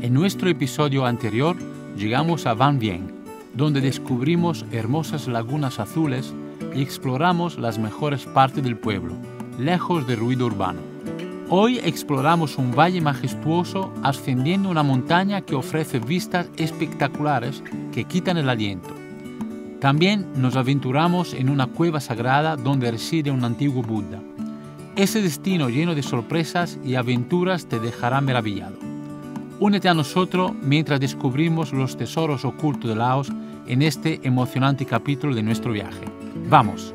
En nuestro episodio anterior llegamos a Van Vieng, donde descubrimos hermosas lagunas azules y exploramos las mejores partes del pueblo, lejos del ruido urbano. Hoy exploramos un valle majestuoso ascendiendo una montaña que ofrece vistas espectaculares que quitan el aliento. También nos aventuramos en una cueva sagrada donde reside un antiguo Buda. Ese destino lleno de sorpresas y aventuras te dejará maravillado. Únete a nosotros mientras descubrimos los tesoros ocultos de Laos en este emocionante capítulo de nuestro viaje. ¡Vamos!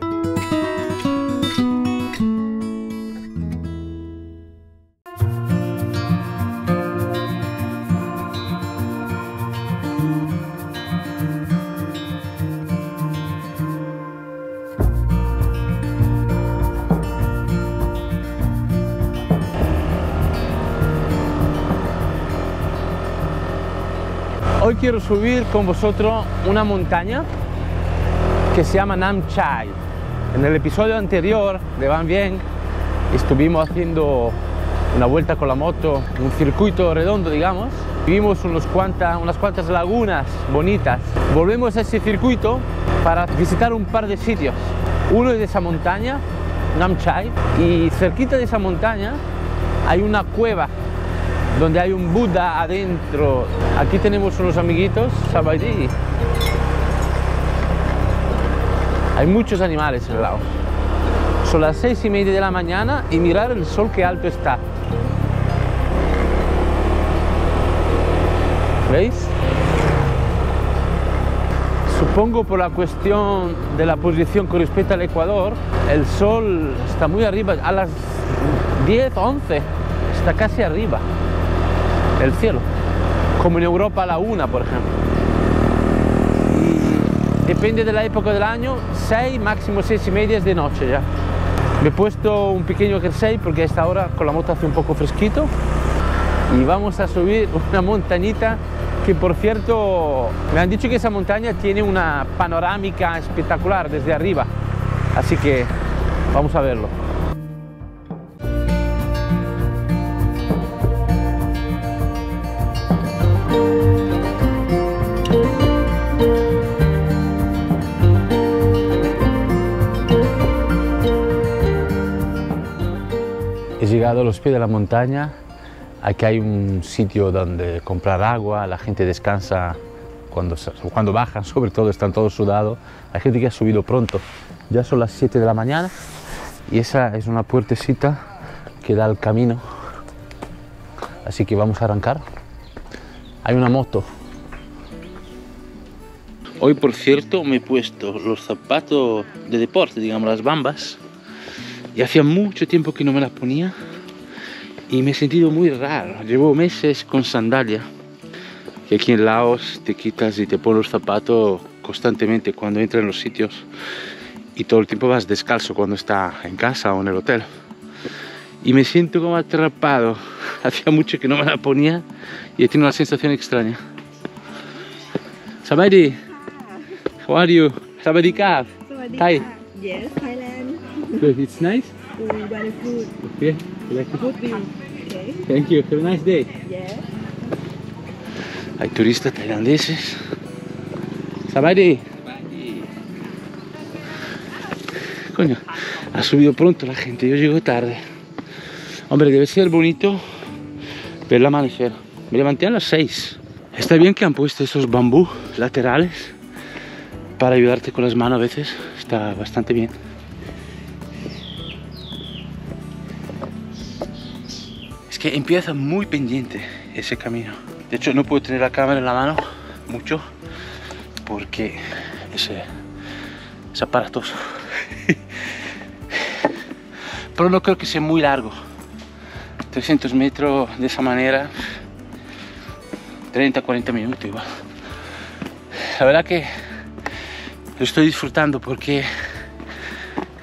Hoy quiero subir con vosotros una montaña que se llama Nam Chai. En el episodio anterior de Van Vieng estuvimos haciendo una vuelta con la moto, un circuito redondo, digamos. Vimos unas cuantas lagunas bonitas. Volvemos a ese circuito para visitar un par de sitios. Uno es de esa montaña, Nam Chai, y cerquita de esa montaña hay una cueva donde hay un Buda adentro. Aquí tenemos unos amiguitos, Sabaidi. Hay muchos animales en Laos. Son las 6:30 de la mañana y mirar el sol que alto está. ¿Veis? Supongo por la cuestión de la posición con respecto al Ecuador, el sol está muy arriba, a las 10, 11, está casi arriba el cielo, como en Europa a la 1, por ejemplo. Y depende de la época del año, 6, máximo 6:30 es de noche ya. Me he puesto un pequeño jersey porque a esta hora con la moto hace un poco fresquito y vamos a subir una montañita que, por cierto, me han dicho que esa montaña tiene una panorámica espectacular desde arriba, así que vamos a verlo. He llegado a los pies de la montaña. Aquí hay un sitio donde comprar agua, la gente descansa cuando bajan, sobre todo están todos sudados. Hay gente que ha subido pronto, ya son las 7 de la mañana y esa es una puertecita que da al camino, así que vamos a arrancar. Hay una moto. Hoy, por cierto, me he puesto los zapatos de deporte, digamos las Bambas, y hacía mucho tiempo que no me las ponía y me he sentido muy raro. Llevo meses con sandalia, que aquí en Laos te quitas y te pones los zapatos constantemente cuando entras en los sitios y todo el tiempo vas descalzo cuando estás en casa o en el hotel. Y me siento como atrapado. Hacía mucho que no me la ponía y he tenido una sensación extraña. Sabaidi, how are you? Sabaidi Ka. Thai. Yes, Thailand. Good, it's nice. Very good. Okay, like it. Good view. Okay. Thank you. Have a nice day. Yes. Hay turistas tailandeses. Sabaidi. Coño, ha subido pronto la gente, yo llego tarde. Hombre, debe ser bonito ver el amanecer. Me levanté a las 6. Está bien que han puesto esos bambú laterales para ayudarte con las manos a veces. Está bastante bien. Es que empieza muy pendiente ese camino. De hecho, no puedo tener la cámara en la mano mucho porque es aparatoso. Pero no creo que sea muy largo. 300 metros de esa manera, 30-40 minutos igual. La verdad que lo estoy disfrutando porque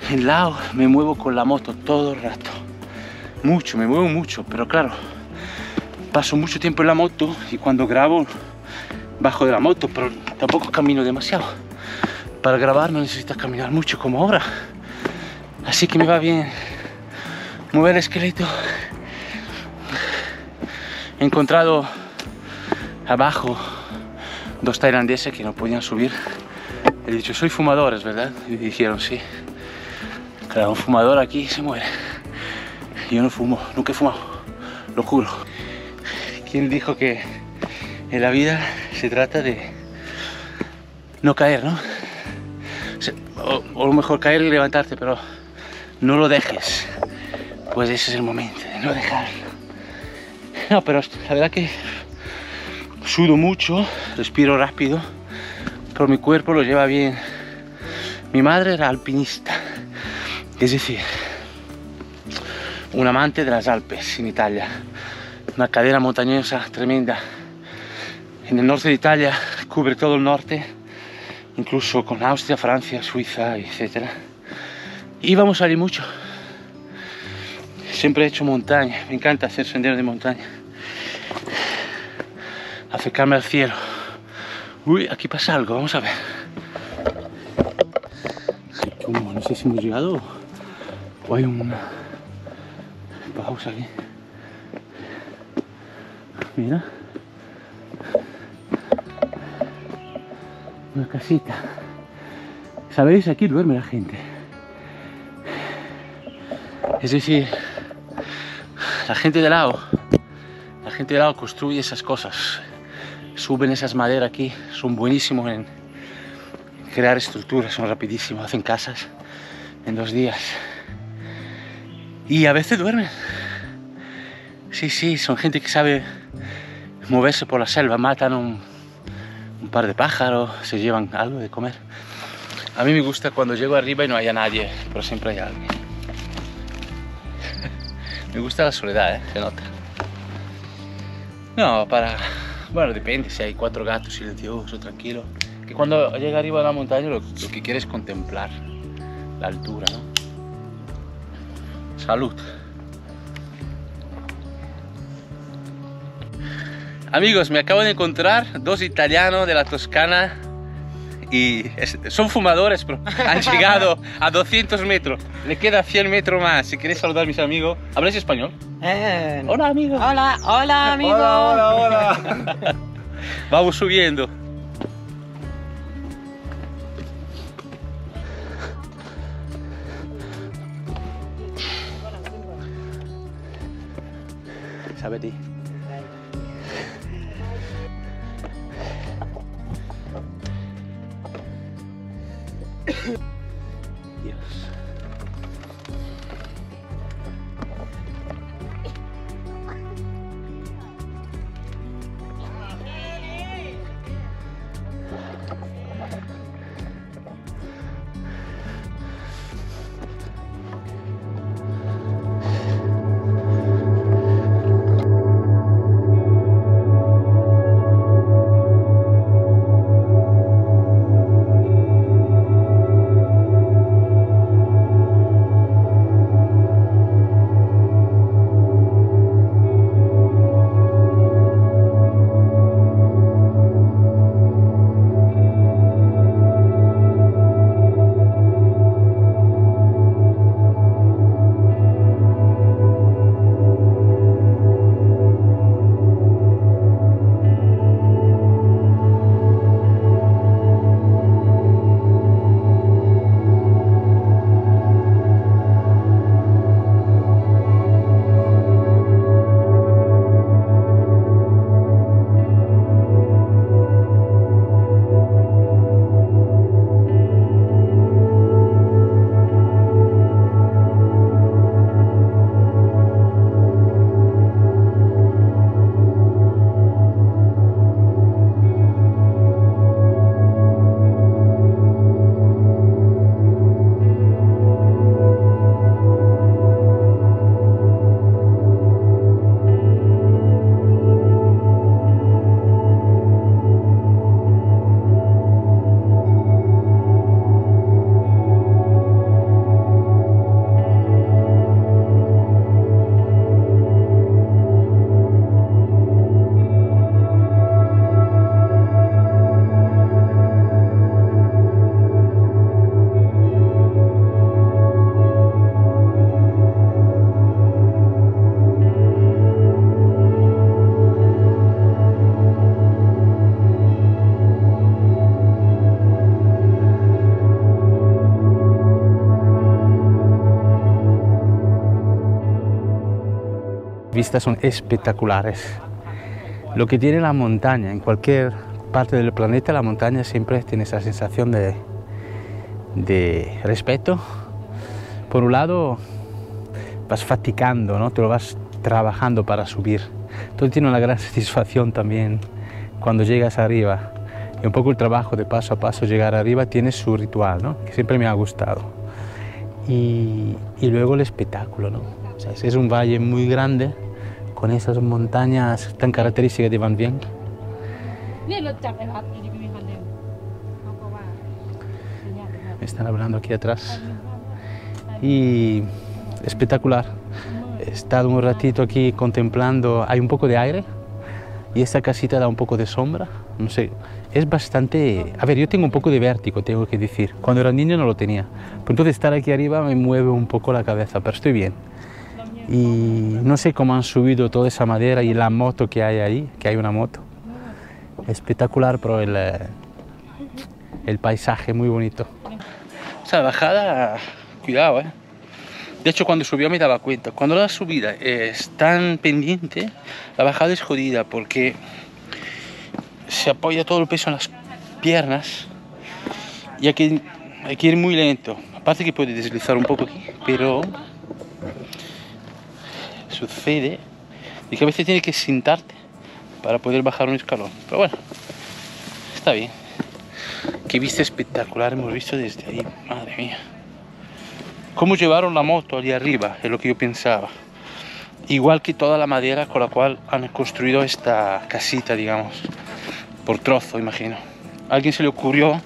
en Laos me muevo con la moto todo el rato. Mucho, me muevo mucho, pero claro, paso mucho tiempo en la moto y cuando grabo bajo de la moto, pero tampoco camino demasiado. Para grabar no necesitas caminar mucho como ahora. Así que me va bien mover el esqueleto. He encontrado abajo dos tailandeses que no podían subir. He dicho, soy fumadores, ¿verdad? Y dijeron, sí. Claro, un fumador aquí se muere. Yo no fumo, nunca he fumado, lo juro. ¿Quién dijo que en la vida se trata de no caer, no? O lo mejor caer y levantarte, pero no lo dejes. Pues ese es el momento de no dejarlo. No, pero la verdad que sudo mucho, respiro rápido, pero mi cuerpo lo lleva bien. Mi madre era alpinista, es decir, un amante de las Alpes en Italia, una cadena montañosa tremenda. En el norte de Italia cubre todo el norte, incluso con Austria, Francia, Suiza, etc. Íbamos allí mucho. Siempre he hecho montaña, me encanta hacer senderos de montaña. Acercarme al cielo. Uy, aquí pasa algo, vamos a ver. Como, no sé si hemos llegado o hay una pausa aquí. Mira. Una casita. ¿Sabéis? Aquí duerme la gente. Es decir, la gente de lado construye esas cosas. Suben esas maderas aquí, son buenísimos en crear estructuras, son rapidísimos, hacen casas en 2 días. Y a veces duermen. Sí, son gente que sabe moverse por la selva, matan un par de pájaros, se llevan algo de comer. A mí me gusta cuando llego arriba y no haya nadie, pero siempre hay alguien. Me gusta la soledad, se nota. No, bueno, depende, si hay 4 gatos silenciosos, tranquilo. Que cuando llega arriba de la montaña lo que quiere es contemplar la altura, ¿no? Salud. Amigos, me acabo de encontrar 2 italianos de la Toscana y son fumadores, pero han llegado a 200 metros. Le queda 100 metros más. Si queréis saludar a mis amigos, ¿habláis español? Hola, amigo. Hola, amigo. Hola. Vamos subiendo. Sabeti. Dios. vistas son espectaculares. Lo que tiene la montaña, en cualquier parte del planeta, la montaña siempre tiene esa sensación de respeto. Por un lado, vas fatigando, ¿no? Te lo vas trabajando para subir. Entonces tiene una gran satisfacción también cuando llegas arriba. Y un poco el trabajo de paso a paso llegar arriba tiene su ritual, ¿no? Que siempre me ha gustado. Y luego el espectáculo, ¿no? O sea, es un valle muy grande con esas montañas tan características de Van Vieng. Me están hablando aquí atrás. Y espectacular. He estado un ratito aquí contemplando, hay un poco de aire y esta casita da un poco de sombra. No sé, es bastante... A ver, yo tengo un poco de vértigo, tengo que decir. Cuando era niño no lo tenía. Pero entonces estar aquí arriba me mueve un poco la cabeza, pero estoy bien. Y no sé cómo han subido toda esa madera y la moto que hay ahí, que hay una moto. Espectacular, pero el paisaje muy bonito. O sea, la bajada, cuidado, ¿eh? De hecho, cuando subió me daba cuenta. Cuando la subida es tan pendiente, la bajada es jodida porque se apoya todo el peso en las piernas y hay que ir muy lento. Aparte que puede deslizar un poco aquí, pero sucede de que a veces tienes que sentarte para poder bajar un escalón. Pero bueno, está bien. Qué vista espectacular hemos visto desde ahí, madre mía. Cómo llevaron la moto allí arriba, es lo que yo pensaba. Igual que toda la madera con la cual han construido esta casita, digamos, por trozo, imagino. A alguien se le ocurrió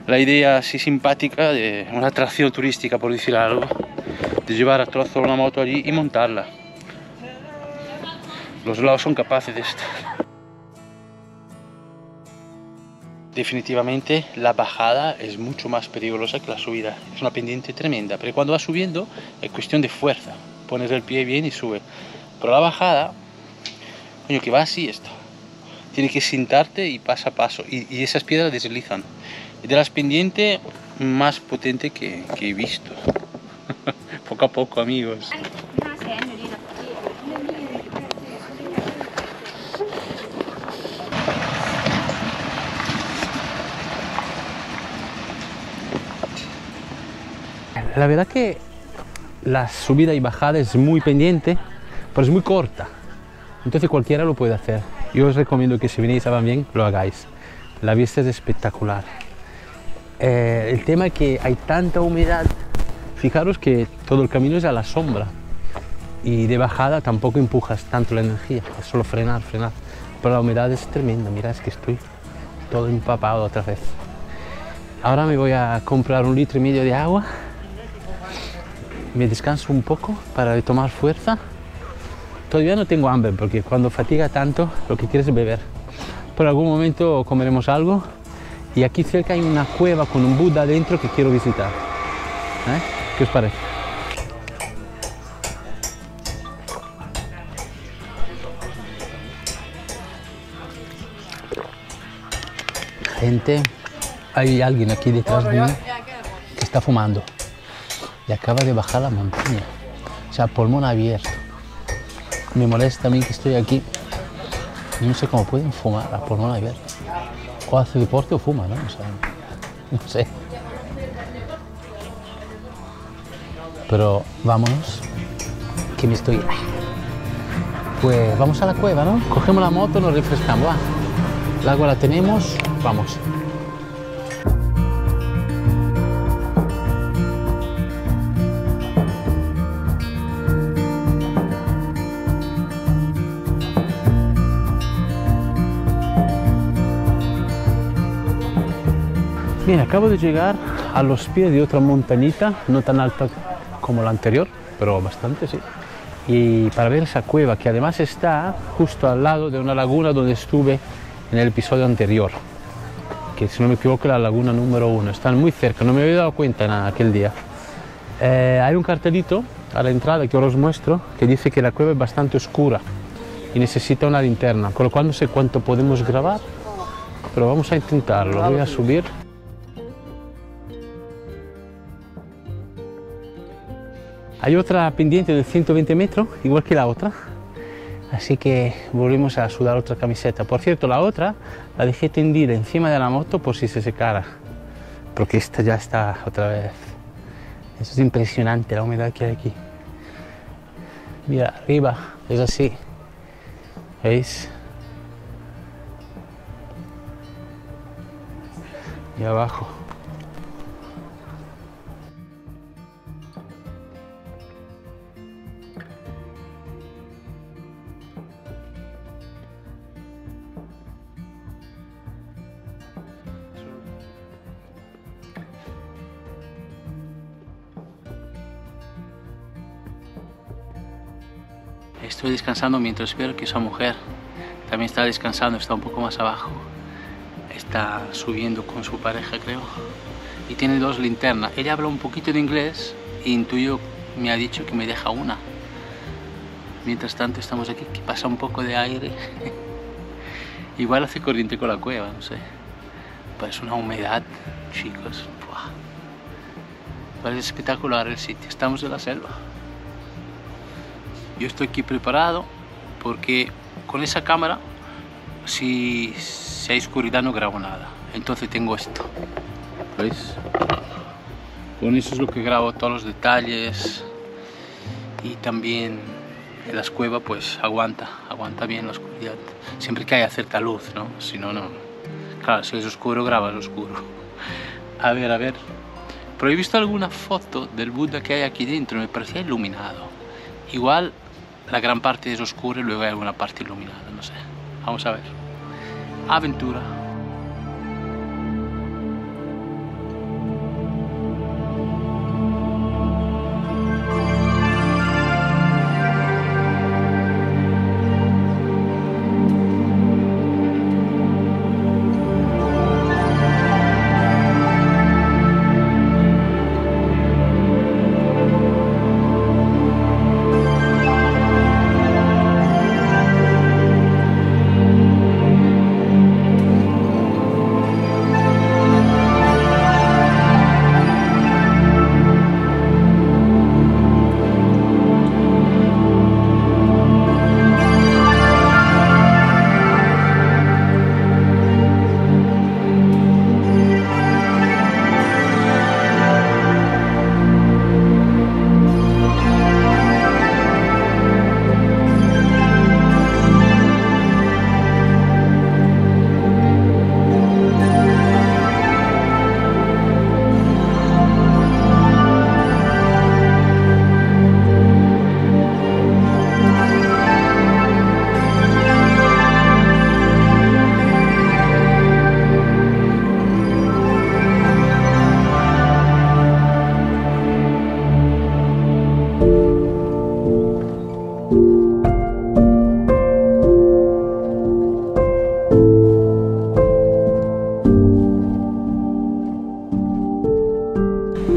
la idea así simpática de una atracción turística, por decir algo, de llevar a trozo una moto allí y montarla. Los lados son capaces de esto. Definitivamente la bajada es mucho más peligrosa que la subida. Es una pendiente tremenda, pero cuando vas subiendo es cuestión de fuerza. Pones el pie bien y sube. Pero la bajada, coño, que va así esto. Tienes que sentarte y paso a paso. Y esas piedras deslizan. Es de las pendientes más potentes que he visto. Poco a poco, amigos. La verdad que la subida y bajada es muy pendiente, pero es muy corta. Entonces cualquiera lo puede hacer. Yo os recomiendo que si venís a Van Vieng lo hagáis. La vista es espectacular. El tema es que hay tanta humedad. Fijaros que todo el camino es a la sombra. Y de bajada tampoco empujas tanto la energía. Es solo frenar, frenar. Pero la humedad es tremenda. Mirad, es que estoy todo empapado otra vez. Ahora me voy a comprar 1,5 litros de agua. Me descanso un poco para tomar fuerza. Todavía no tengo hambre porque cuando fatiga tanto lo que quieres es beber. Por algún momento comeremos algo. Y aquí cerca hay una cueva con un Buda dentro que quiero visitar. ¿Qué os parece? Gente, hay alguien aquí detrás de mí que está fumando. Y acaba de bajar la montaña, o sea, pulmón abierto. Me molesta a mí que estoy aquí. No sé cómo pueden fumar a pulmón abierto. O hace deporte o fuma, ¿no? O sea, no sé. Pero vámonos, que me estoy... Pues vamos a la cueva, ¿no? Cogemos la moto, nos refrescamos. El agua la tenemos, vamos. Bien, acabo de llegar a los pies de otra montañita, no tan alta como la anterior, pero bastante, sí. Y para ver esa cueva, que además está justo al lado de una laguna donde estuve en el episodio anterior, que si no me equivoco la laguna número 1, están muy cerca, no me había dado cuenta en aquel día. Hay un cartelito a la entrada que os muestro, que dice que la cueva es bastante oscura y necesita una linterna, con lo cual no sé cuánto podemos grabar, pero vamos a intentarlo. Voy a subir. Hay otra pendiente de 120 metros, igual que la otra, Así que volvimos a sudar otra camiseta. Por cierto, la otra la dejé tendida encima de la moto por si se secara, porque esta ya está otra vez. Eso es impresionante, la humedad que hay aquí. Mira, arriba es así, ¿veis? Y abajo. Estoy descansando mientras espero que esa mujer también está descansando, está un poco más abajo. Está subiendo con su pareja, creo. Y tiene 2 linternas. Ella habla un poquito de inglés y intuyo, me ha dicho que me deja una. Mientras tanto estamos aquí, que pasa un poco de aire. Igual hace corriente con la cueva, no sé. Pero es una humedad, chicos. Buah. Parece espectacular el sitio. Estamos en la selva. Yo estoy aquí preparado porque con esa cámara, si hay oscuridad, no grabo nada. Entonces tengo esto, ¿veis? Con eso es lo que grabo, todos los detalles. Y también en las cuevas pues aguanta bien la oscuridad. Siempre que haya cierta luz, ¿no? Si no, no. Claro, si es oscuro, grabas oscuro. A ver. Pero he visto alguna foto del Buda que hay aquí dentro, me parecía iluminado. Igual la gran parte es oscura y luego hay alguna parte iluminada, no sé. Vamos a ver. Aventura.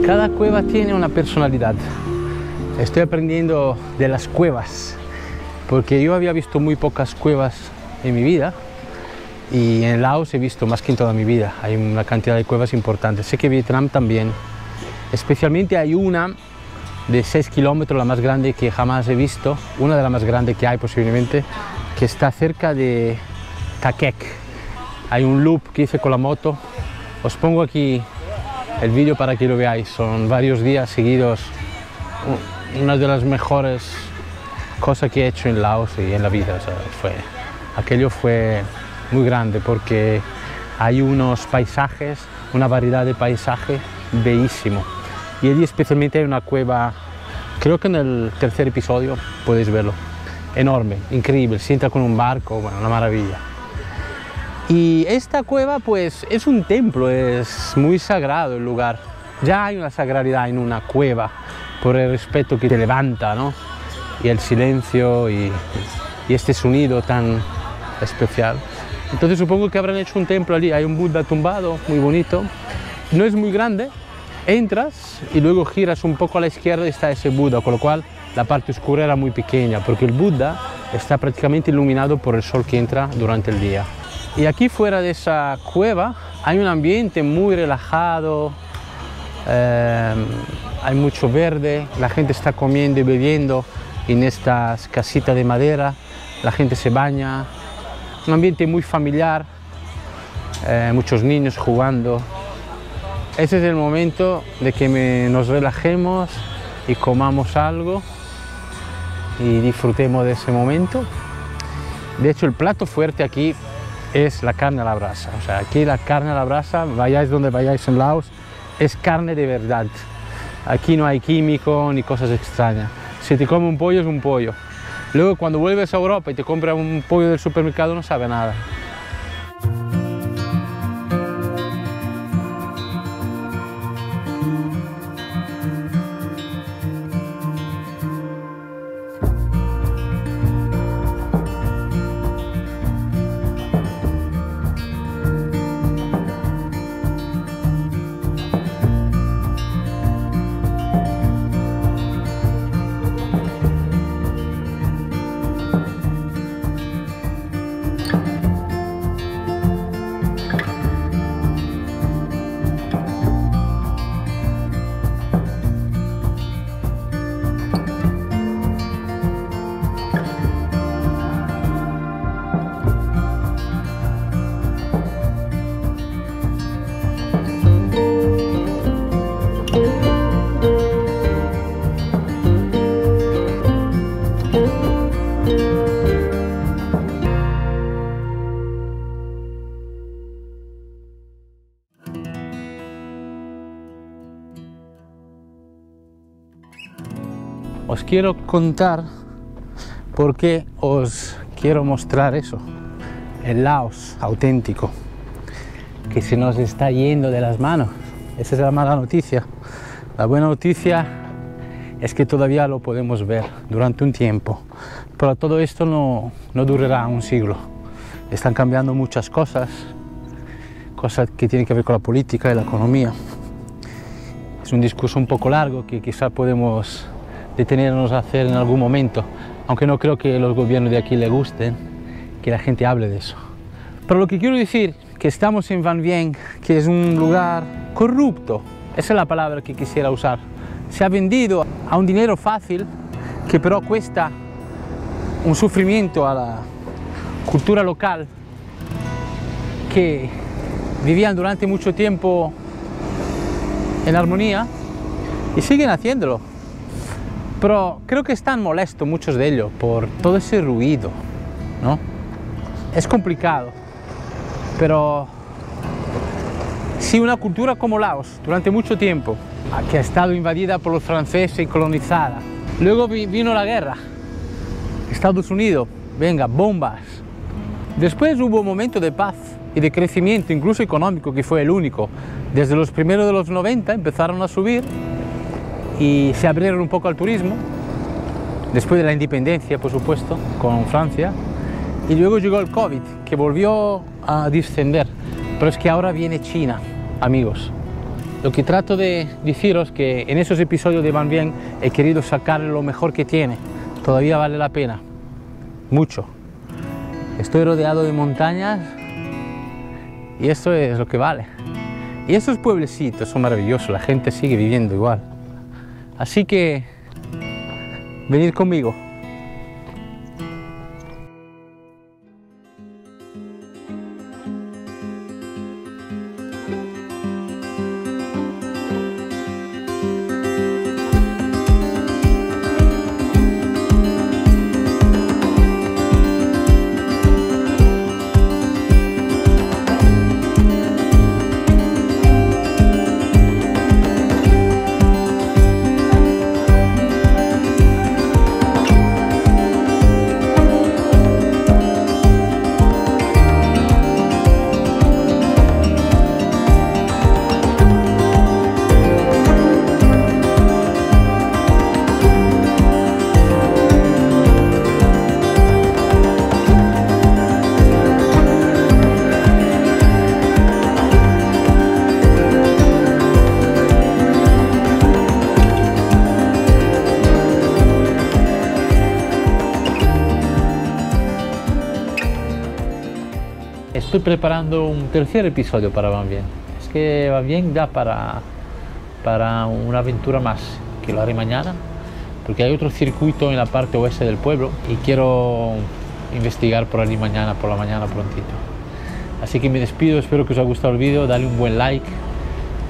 Cada cueva tiene una personalidad. Estoy aprendiendo de las cuevas, porque yo había visto muy pocas cuevas en mi vida y en Laos he visto más que en toda mi vida. Hay una cantidad de cuevas importantes. Sé que Vietnam también. Especialmente hay una de 6 kilómetros, la más grande que jamás he visto, una de las más grandes que hay posiblemente, que está cerca de Ta Kek. Hay un loop que hice con la moto. Os pongo aquí el vídeo para que lo veáis. Son varios días seguidos. Una de las mejores cosas que he hecho en Laos y en la vida. O sea, aquello fue muy grande porque hay unos paisajes, una variedad de paisaje bellísimo. Y allí especialmente hay una cueva, creo que en el 3er episodio podéis verlo. Enorme, increíble, se entra con un barco, bueno, una maravilla. Y esta cueva pues es un templo, es muy sagrado el lugar. Ya hay una sagralidad en una cueva por el respeto que te levanta, ¿no? Y el silencio y este sonido tan especial. Entonces supongo que habrán hecho un templo allí, hay un Buda tumbado, muy bonito. No es muy grande, entras y luego giras un poco a la izquierda y está ese Buda, con lo cual la parte oscura era muy pequeña, porque el Buda está prácticamente iluminado por el sol que entra durante el día. Y aquí fuera de esa cueva hay un ambiente muy relajado, hay mucho verde, la gente está comiendo y bebiendo en estas casitas de madera la gente se baña, un ambiente muy familiar, muchos niños jugando. Ese es el momento de que nos relajemos y comamos algo y disfrutemos de ese momento. De hecho, el plato fuerte aquí es la carne a la brasa. O sea, aquí la carne a la brasa, vayáis donde vayáis en Laos, es carne de verdad. Aquí no hay químico ni cosas extrañas. Si te come un pollo, es un pollo. Luego, cuando vuelves a Europa y te compras un pollo del supermercado, no sabe nada. Os quiero contar por qué os quiero mostrar eso, el Laos auténtico, que se nos está yendo de las manos. Esa es la mala noticia. La buena noticia es que todavía lo podemos ver durante un tiempo, pero todo esto no durará un siglo. Están cambiando muchas cosas que tienen que ver con la política y la economía. Es un discurso un poco largo que quizá podemos detenernos a hacer en algún momento, aunque no creo que los gobiernos de aquí les gusten que la gente hable de eso. Pero lo que quiero decir es que estamos en Van Vieng, que es un lugar corrupto, esa es la palabra que quisiera usar. Se ha vendido a un dinero fácil, que pero cuesta un sufrimiento a la cultura local, que vivían durante mucho tiempo en armonía y siguen haciéndolo. Pero creo que están molestos muchos de ellos por todo ese ruido, ¿no? Es complicado, pero si una cultura como Laos, durante mucho tiempo, que ha estado invadida por los franceses y colonizada, luego vino la guerra, Estados Unidos, venga, bombas. Después hubo un momento de paz y de crecimiento, incluso económico, que fue el único. Desde los primeros de los 90 empezaron a subir y se abrieron un poco al turismo, después de la independencia, por supuesto, con Francia, y luego llegó el COVID, que volvió a descender, pero es que ahora viene China, amigos. Lo que trato de deciros que en esos episodios de Van Vieng he querido sacar lo mejor que tiene, todavía vale la pena, mucho. Estoy rodeado de montañas y esto es lo que vale. Y estos pueblecitos son maravillosos, la gente sigue viviendo igual. Así que, venid conmigo. Estoy preparando un tercer episodio para Van Vieng. Es que Van Vieng da para una aventura más, que lo haré mañana, porque hay otro circuito en la parte oeste del pueblo y quiero investigar por allí mañana, por la mañana prontito. Así que me despido, espero que os haya gustado el vídeo, dale un buen like,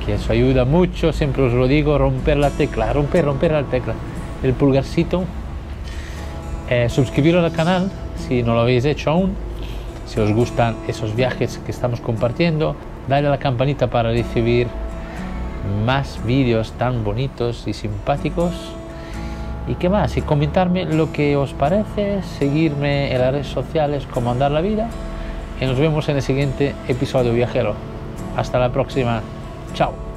que eso ayuda mucho, siempre os lo digo, romper la tecla, romper la tecla, el pulgarcito, suscribiros al canal si no lo habéis hecho aún, si os gustan esos viajes que estamos compartiendo, dale a la campanita para recibir más vídeos tan bonitos y simpáticos. ¿Y qué más? Y comentarme lo que os parece, seguirme en las redes sociales como Andar la Vida. Y nos vemos en el siguiente episodio viajero. Hasta la próxima. Chao.